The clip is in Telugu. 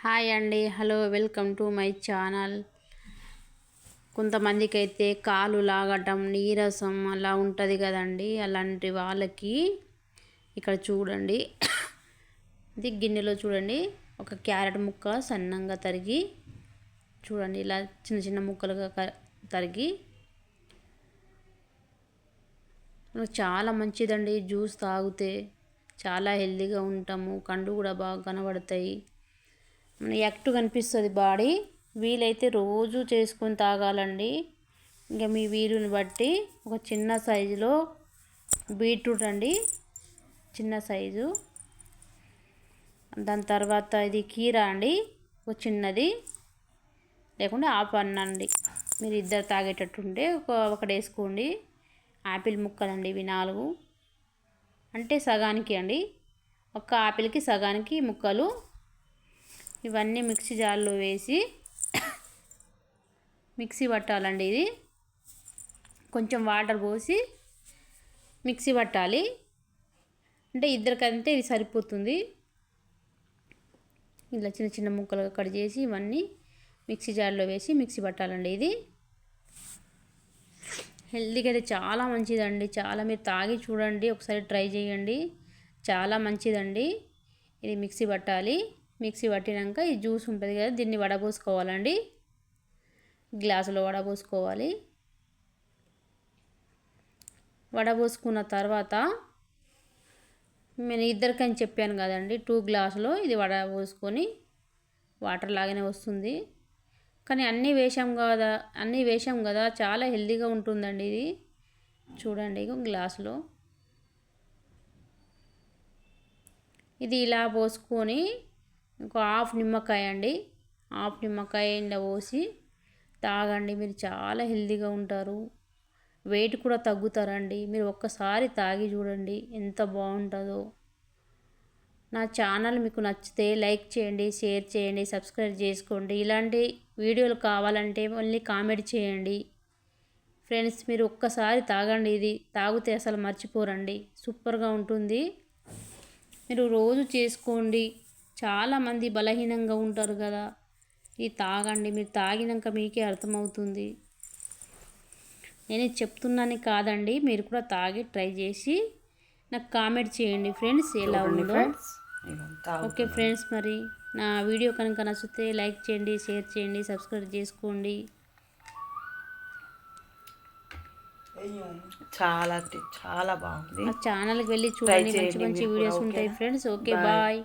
హాయ్ అండి, hello, welcome to my channel. కొంతమందికి అయితే కాలు లాగటం, నీరసం అలా ఉంటుంది కదండి. అలాంటి వాళ్ళకి ఇక్కడ చూడండి, ఇది గిన్నెలో చూడండి, ఒక క్యారెట్ ముక్క సన్నంగా తరిగి చూడండి, ఇలా చిన్న చిన్న ముక్కలుగా తరిగి చాలా మంచిదండి. జ్యూస్ తాగితే చాలా హెల్తీగా ఉంటాము, కండ్లు కూడా బాగా కనబడతాయి, యాక్టివ్ కనిపిస్తుంది బాడీ. వీలైతే రోజు చేసుకొని తాగాలండి. ఇంకా మీ వీలుని బట్టి ఒక చిన్న సైజులో బీట్రూట్ అండి, చిన్న సైజు. దాని తర్వాత ఇది కీరా అండి, ఒక చిన్నది, లేకుంటే హాఫ్ అన్నండి. మీరు ఇద్దరు తాగేటట్టుంటే ఒకటి వేసుకోండి. ఆపిల్ ముక్కలండి, ఇవి 4 అంటే సగానికి అండి, ఒక ఆపిల్కి సగానికి ముక్కలు. ఇవన్నీ మిక్సీ జార్లో వేసి మిక్సీ పట్టాలండి. ఇది కొంచెం వాటర్ పోసి మిక్సీ పట్టాలి. అంటే ఇద్దరికంటే ఇది సరిపోతుంది. ఇలా చిన్న చిన్న ముక్కలుగా కట్ చేసి ఇవన్నీ మిక్సీ జార్లో వేసి మిక్సీ పట్టాలండి. ఇది హెల్తీగా అయితే చాలా మంచిదండి. చాలా మీరు తాగి చూడండి, ఒకసారి ట్రై చేయండి, చాలా మంచిదండి. ఇది మిక్సీ పట్టాలి. మిక్సీ పట్టినాక ఈ జ్యూస్ ఉంటుంది కదా, దీన్ని వడపోసుకోవాలండి. గ్లాసులో వడపోసుకోవాలి. వడపోసుకున్న తర్వాత నేను ఇద్దరికని చెప్పాను కదండి, 2 గ్లాసులో ఇది వడపోసుకొని వాటర్ లాగానే వస్తుంది. కానీ అన్నీ వేసాం కదా, చాలా హెల్తీగా ఉంటుందండి. ఇది చూడండి, గ్లాసులో ఇది ఇలా పోసుకొని ఒక హాఫ్ నిమ్మకాయ అండి, హాఫ్ నిమ్మకాయ ఇండ పోసి తాగండి. మీరు చాలా హెల్తీగా ఉంటారు, వెయిట్ కూడా తగ్గుతారండి. మీరు ఒక్కసారి తాగి చూడండి, ఎంత బాగుంటుందో. నా ఛానల్ మీకు నచ్చితే లైక్ చేయండి, షేర్ చేయండి, సబ్స్క్రైబ్ చేసుకోండి. ఇలాంటి వీడియోలు కావాలంటే ఓన్లీ కామెంట్ చేయండి ఫ్రెండ్స్. మీరు ఒక్కసారి తాగండి, ఇది తాగితే అసలు మర్చిపోరండి, సూపర్గా ఉంటుంది. మీరు రోజు చేసుకోండి. చాలామంది బలహీనంగా ఉంటారు కదా, ఇది తాగండి. మీరు తాగినాక మీకే అర్థమవుతుంది. నేను చెప్తున్నాను కాదండి, మీరు కూడా తాగి ట్రై చేసి నాకు కామెంట్ చేయండి ఫ్రెండ్స్, ఎలా ఉందో. ఓకే ఫ్రెండ్స్, మరి నా వీడియో కనుక నచ్చితే లైక్ చేయండి, షేర్ చేయండి, సబ్స్క్రైబ్ చేసుకోండి. చాలా చాలా బాగుంది. మా ఛానల్కి వెళ్ళి చూడండి, మంచి మంచి వీడియోస్ ఉంటాయి ఫ్రెండ్స్. Okay, bye.